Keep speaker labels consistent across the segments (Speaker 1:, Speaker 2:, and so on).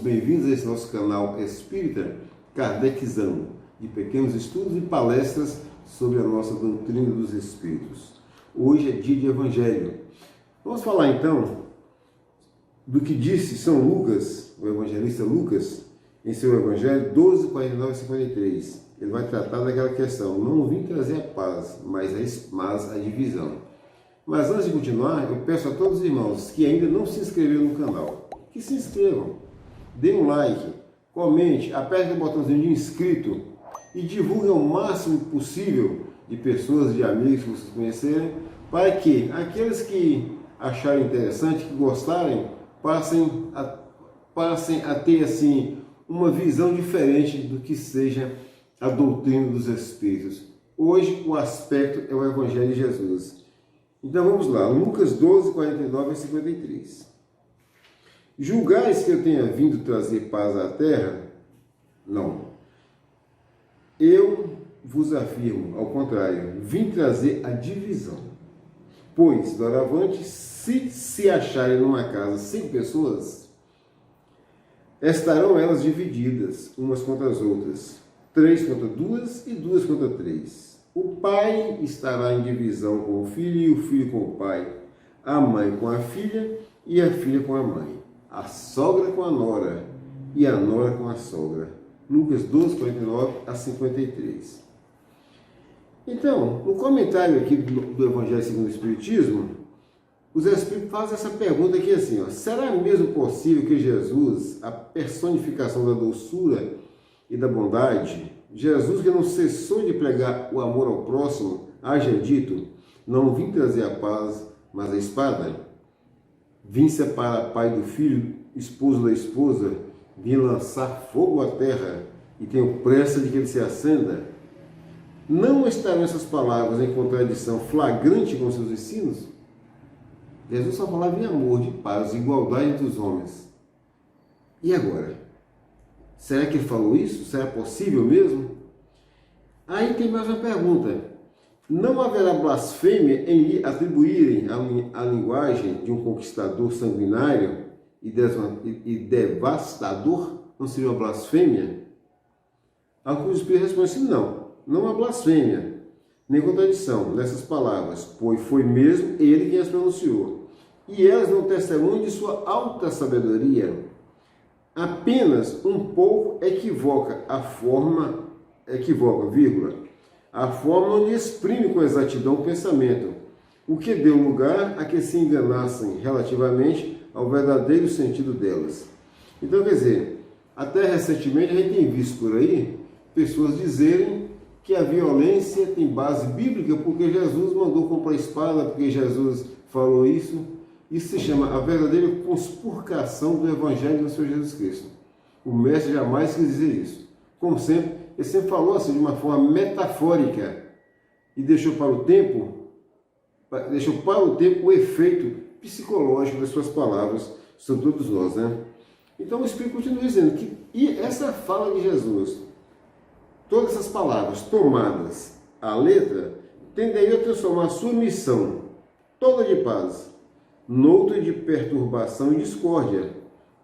Speaker 1: bem-vindos a esse nosso canal Espírita Kardecizando, de pequenos estudos e palestras sobre a nossa doutrina dos Espíritos. Hoje é dia de Evangelho. Vamos falar então do que disse São Lucas, o evangelista Lucas, em seu Evangelho 12, 49 e 53. Ele vai tratar daquela questão: não vim trazer a paz, mas a divisão. Mas antes de continuar, eu peço a todos os irmãos que ainda não se inscreveram no canal, que se inscrevam, dê um like, comente, aperte o botãozinho de inscrito e divulgue ao máximo possível de pessoas, de amigos que vocês conhecerem, para que aqueles que acharem interessante, que gostarem, passem a ter assim uma visão diferente do que seja a doutrina dos Espíritos. Hoje o aspecto é o Evangelho de Jesus. Então vamos lá, Lucas 12, 49 a 53. Julgais que eu tenha vindo trazer paz à terra? Não. Eu vos afirmo, ao contrário, vim trazer a divisão. Pois, doravante, se acharem numa casa 5 pessoas, estarão elas divididas, umas contra as outras, 3 contra 2 e 2 contra 3. O pai estará em divisão com o filho e o filho com o pai, a mãe com a filha e a filha com a mãe, a sogra com a nora e a nora com a sogra. Lucas 12, 49 a 53. Então, no comentário aqui do Evangelho segundo o Espiritismo, os Espíritos fazem essa pergunta aqui assim, ó: será mesmo possível que Jesus, a personificação da doçura e da bondade, Jesus, que não cessou de pregar o amor ao próximo, haja dito: não vim trazer a paz, mas a espada? Vim separar pai do filho, esposo da esposa, vim lançar fogo à terra, e tenho pressa de que ele se acenda? Não estarão essas palavras em contradição flagrante com seus ensinos? Jesus só falava em amor, de paz, igualdade entre os homens. E agora? Será que ele falou isso? Será possível mesmo? Aí tem mais uma pergunta. Não haverá blasfêmia em lhe atribuírem a linguagem de um conquistador sanguinário e devastador? Não seria uma blasfêmia? Alguns espíritos respondem assim: não há blasfêmia, nem contradição nessas palavras, pois foi mesmo ele quem as pronunciou. E elas não testemunham de sua alta sabedoria. Apenas um pouco equivoca, a forma onde exprime com exatidão o pensamento, o que deu lugar a que se enganassem relativamente ao verdadeiro sentido delas. Então, quer dizer, até recentemente a gente tem visto por aí pessoas dizerem que a violência tem base bíblica porque Jesus mandou comprar espada, porque Jesus falou isso. Isso se chama a verdadeira conspurcação do Evangelho do Senhor Jesus Cristo. O mestre jamais quis dizer isso. Como sempre, ele sempre falou assim de uma forma metafórica e deixou para o tempo o efeito psicológico das suas palavras sobre todos nós, né? Então o Espírito continua dizendo que e essa fala de Jesus, todas essas palavras tomadas à letra, tenderiam a transformar a sua missão toda de paz noutra de perturbação e discórdia,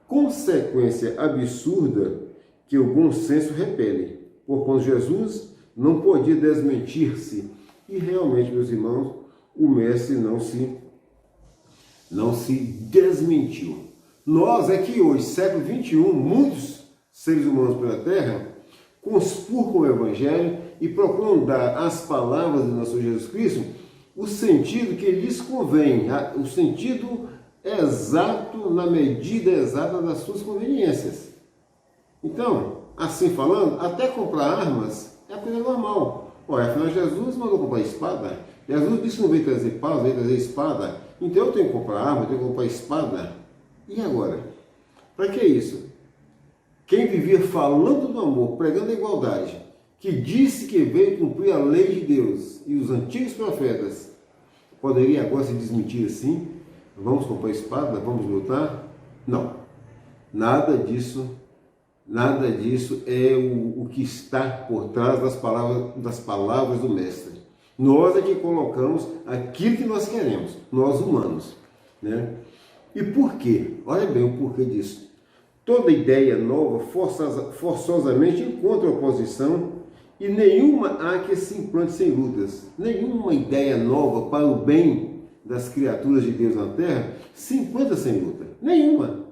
Speaker 1: consequência absurda que o bom senso repele, porquanto Jesus não podia desmentir-se. E realmente, meus irmãos, o mestre não se desmentiu. Nós aqui hoje, século XXI, muitos seres humanos pela Terra conspurcam o Evangelho e procuram dar às palavras do nosso Jesus Cristo o sentido que lhes convém, o sentido exato, na medida exata das suas conveniências. Então, assim falando, até comprar armas é coisa normal. Olha, afinal Jesus mandou comprar espada. Jesus disse que não veio trazer paz, veio trazer espada. Então eu tenho que comprar arma, eu tenho que comprar espada. E agora? Para que isso? Quem vivia falando do amor, pregando a igualdade, que disse que veio cumprir a lei de Deus e os antigos profetas, poderia agora se desmentir assim? Vamos comprar espada? Vamos lutar? Não. Nada disso é o que está por trás das palavras do Mestre. Nós é que colocamos aquilo que nós queremos, nós humanos, né? E por quê? Olha bem o porquê disso. Toda ideia nova forçosamente encontra oposição e nenhuma há que se implante sem lutas. Nenhuma ideia nova para o bem das criaturas de Deus na Terra se implanta sem luta. Nenhuma.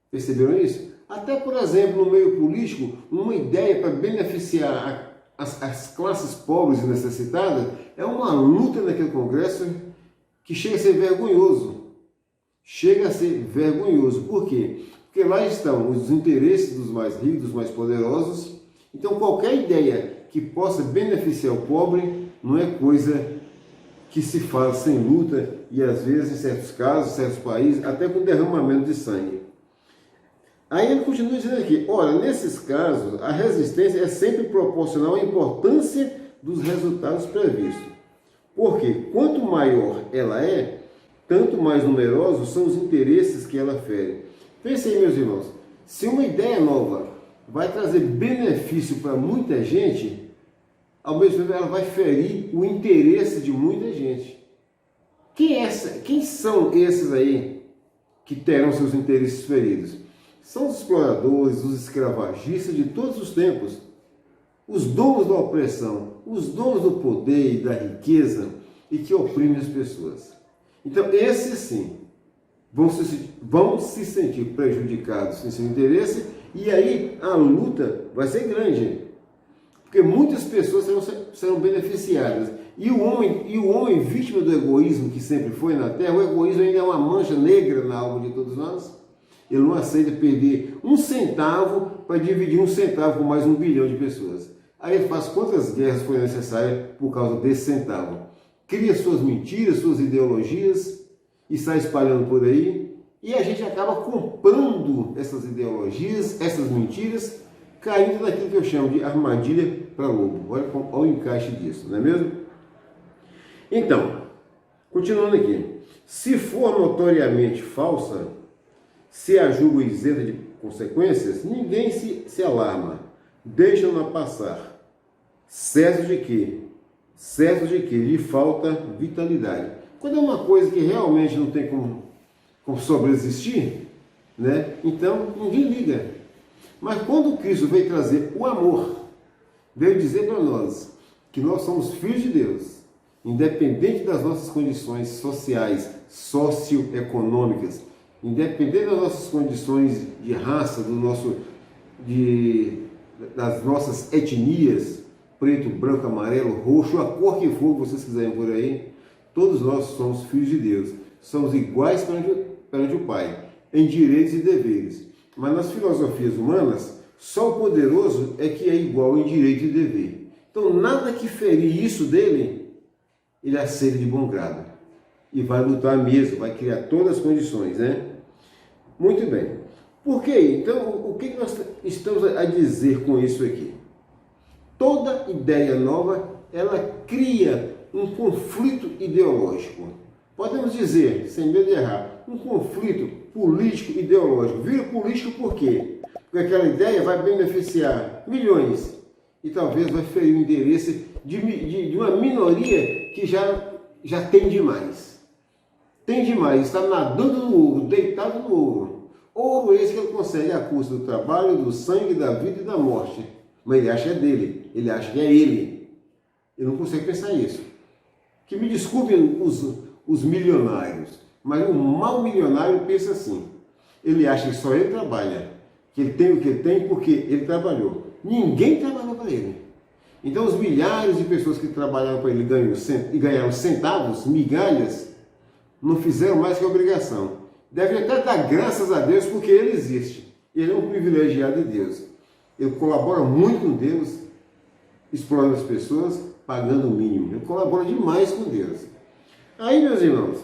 Speaker 1: Perceberam isso? Até, por exemplo, no meio político, uma ideia para beneficiar as classes pobres e necessitadas é uma luta naquele Congresso que chega a ser vergonhoso. Chega a ser vergonhoso. Por quê? Porque lá estão os interesses dos mais ricos, dos mais poderosos. Então, qualquer ideia que possa beneficiar o pobre não é coisa que se faz sem luta e, às vezes, em certos casos, em certos países, até com derramamento de sangue. Aí ele continua dizendo aqui, ora, nesses casos, a resistência é sempre proporcional à importância dos resultados previstos. Porque quanto maior ela é, tanto mais numerosos são os interesses que ela fere. Pensem aí, meus irmãos, se uma ideia nova vai trazer benefício para muita gente, ao mesmo tempo ela vai ferir o interesse de muita gente. Quem são esses aí que terão seus interesses feridos? São os exploradores, os escravagistas de todos os tempos, os donos da opressão, os donos do poder e da riqueza e que oprimem as pessoas. Então, esses sim vão se sentir prejudicados em seu interesse e aí a luta vai ser grande, porque muitas pessoas serão beneficiadas. E o homem vítima do egoísmo que sempre foi na Terra, o egoísmo ainda é uma mancha negra na alma de todos nós. Ele não aceita perder um centavo para dividir um centavo com mais 1 bilhão de pessoas. Aí ele faz quantas guerras forem necessárias por causa desse centavo. Cria suas mentiras, suas ideologias e sai espalhando por aí. E a gente acaba comprando essas ideologias, essas mentiras, caindo naquilo que eu chamo de armadilha para lobo. Olha o encaixe disso, não é mesmo? Então, continuando aqui. Se for notoriamente falsa, se a julgo isenta de consequências, ninguém se alarma, deixam-na passar, certo de que lhe falta vitalidade. Quando é uma coisa que realmente não tem como sobreexistir, né? Então ninguém liga. Mas quando Cristo veio trazer o amor, veio dizer para nós que nós somos filhos de Deus, independente das nossas condições sociais, socioeconômicas, independente das nossas condições de raça, das nossas etnias, preto, branco, amarelo, roxo, a cor que for que vocês quiserem por aí, todos nós somos filhos de Deus. Somos iguais perante o Pai, em direitos e deveres. Mas nas filosofias humanas, só o poderoso é que é igual em direito e dever. Então, nada que ferir isso dele, ele aceita de bom grado. E vai lutar mesmo, vai criar todas as condições, né? Muito bem. Por quê? Então, o que nós estamos a dizer com isso aqui? Toda ideia nova, ela cria um conflito ideológico. Podemos dizer, sem medo de errar, um conflito político-ideológico. Vira político por quê? Porque aquela ideia vai beneficiar milhões e talvez vai ferir o interesse de uma minoria que já tem demais. Tem demais, está nadando no ouro, deitado no ouro. Ouro esse que ele consegue à custa do trabalho, do sangue, da vida e da morte. Mas ele acha que é dele, ele acha que é ele. Ele não consegue pensar isso. Que me desculpem os milionários, mas o mau milionário pensa assim. Ele acha que só ele trabalha, que ele tem o que ele tem porque ele trabalhou. Ninguém trabalhou para ele. Então os milhares de pessoas que trabalharam para ele e ganharam centavos, migalhas, não fizeram mais que a obrigação. Devem até dar graças a Deus porque ele existe. Ele é um privilegiado de Deus. Ele colabora muito com Deus, explorando as pessoas, pagando o mínimo. Ele colabora demais com Deus. Aí, meus irmãos,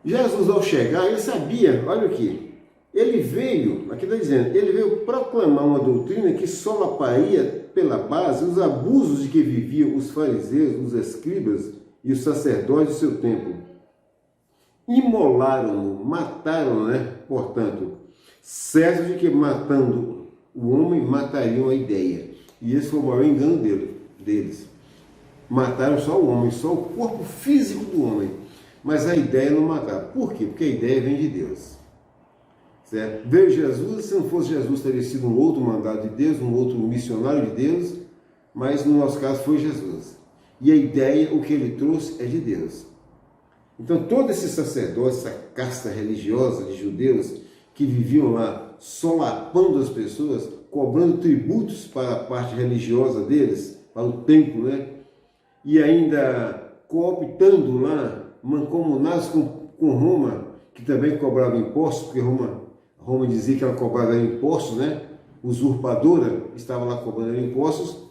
Speaker 1: Jesus ao chegar, ele sabia, olha aqui, ele veio, aqui está dizendo, ele veio proclamar uma doutrina que solaparia pela base os abusos de que viviam os fariseus, os escribas e os sacerdotes do seu tempo. Imolaram-no, mataram-no, né? Portanto, certo de que matando o homem matariam a ideia. E esse foi o maior engano deles. Mataram só o homem, só o corpo físico do homem. Mas a ideia não mataram. Por quê? Porque a ideia vem de Deus. certo? Veio Jesus, se não fosse Jesus, teria sido um outro mandado de Deus, um outro missionário de Deus, mas no nosso caso foi Jesus. E a ideia, o que ele trouxe, é de Deus. Então, todo esse sacerdócio, essa casta religiosa de judeus que viviam lá solapando as pessoas, cobrando tributos para a parte religiosa deles, para o templo, né? E ainda cooptando lá, mancomunados com Roma, que também cobrava impostos, porque Roma dizia que ela cobrava impostos, né? Usurpadora, estava lá cobrando impostos.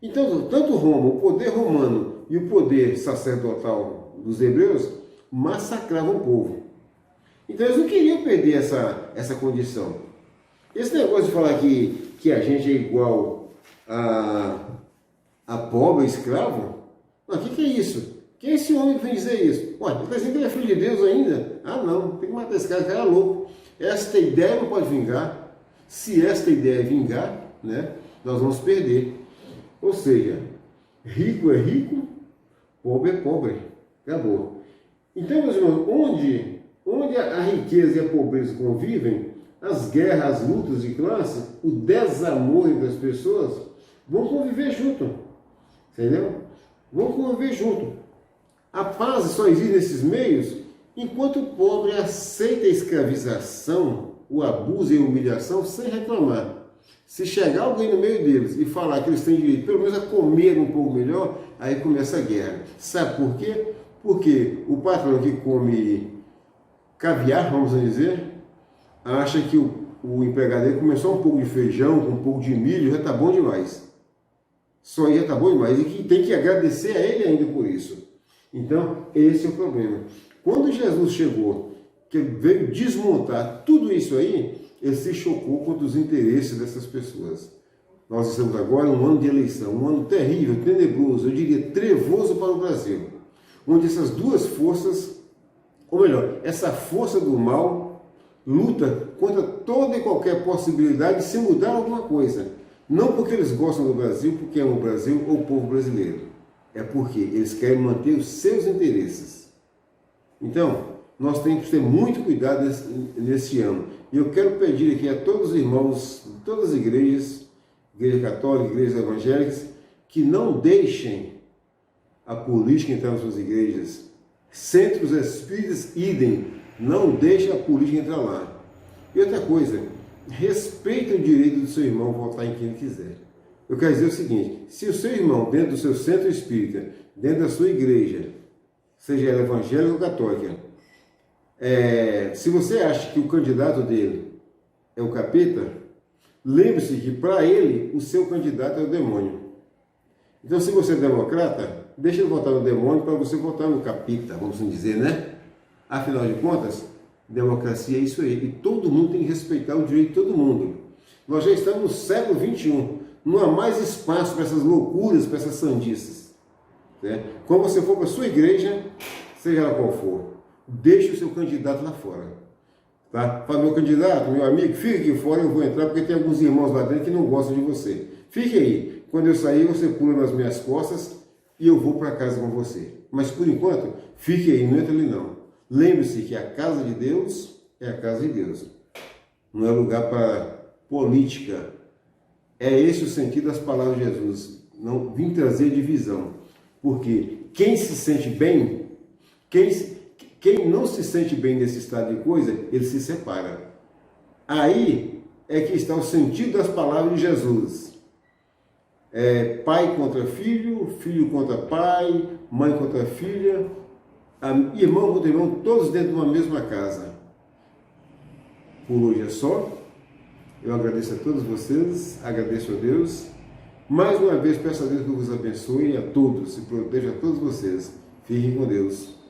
Speaker 1: Então, tanto Roma, o poder romano e o poder sacerdotal dos hebreus massacravam o povo. Então eles não queriam perder essa condição. Esse negócio de falar que a gente é igual a pobre, escravo, o que é isso? Quem é esse homem que vem dizer isso? Ué, ele está dizendo que ele é filho de Deus ainda? Ah não, tem que matar esse cara é louco. Esta ideia não pode vingar. Se esta ideia vingar, né, nós vamos perder. Ou seja, rico é rico, pobre é pobre. Acabou. Então, meus irmãos, onde a riqueza e a pobreza convivem, as guerras, as lutas de classe, o desamor entre as pessoas vão conviver junto. Entendeu? Vão conviver junto. A paz só existe nesses meios enquanto o pobre aceita a escravização, o abuso e a humilhação sem reclamar. Se chegar alguém no meio deles e falar que eles têm direito, pelo menos a comer um pouco melhor, aí começa a guerra. Sabe por quê? Porque o patrão que come caviar, vamos dizer, acha que o empregado dele começou um pouco de feijão, com um pouco de milho, já está bom demais. Só aí já está bom demais. E que tem que agradecer a ele ainda por isso. Então, esse é o problema. Quando Jesus chegou, que veio desmontar tudo isso aí, ele se chocou contra os interesses dessas pessoas. Nós estamos agora em um ano de eleição, um ano terrível, tenebroso, eu diria trevoso para o Brasil, onde essas duas forças, ou melhor, essa força do mal luta contra toda e qualquer possibilidade de se mudar alguma coisa. Não porque eles gostam do Brasil, porque amam o Brasil ou o povo brasileiro. É porque eles querem manter os seus interesses. Então, nós temos que ter muito cuidado nesse ano. E eu quero pedir aqui a todos os irmãos de todas as igrejas, igreja católica, igrejas evangélicas, que não deixem a política entrar nas suas igrejas. Centros espíritas, idem, não deixem a política entrar lá. E outra coisa, respeite o direito do seu irmão votar em quem ele quiser. Eu quero dizer o seguinte, se o seu irmão, dentro do seu centro espírita, dentro da sua igreja, seja ela evangélica ou católica, se você acha que o candidato dele é o capeta, lembre-se que para ele o seu candidato é o demônio. Então, se você é democrata, deixa ele votar no demônio para você votar no capeta, vamos dizer, né? Afinal de contas, democracia é isso aí. E todo mundo tem que respeitar o direito de todo mundo. Nós já estamos no século XXI. Não há mais espaço para essas loucuras, para essas sandices. Né? Quando você for para a sua igreja, seja ela qual for, deixe o seu candidato lá fora. Tá? Fala, meu candidato, meu amigo, fique aqui fora, eu vou entrar porque tem alguns irmãos lá dentro que não gostam de você. Fique aí. Quando eu sair, você pula nas minhas costas e eu vou para casa com você. Mas por enquanto, fique aí, não entra ali não. Lembre-se que a casa de Deus é a casa de Deus. Não é lugar para política. É esse o sentido das palavras de Jesus. Não vim trazer divisão. Porque quem se sente bem, quem não se sente bem nesse estado de coisa, ele se separa. Aí é que está o sentido das palavras de Jesus. Pai contra filho, filho contra pai, mãe contra filha, irmão contra irmão, todos dentro de uma mesma casa. Por hoje é só. Eu agradeço a todos vocês, agradeço a Deus. Mais uma vez peço a Deus que vos abençoe a todos e proteja a todos vocês. Fiquem com Deus.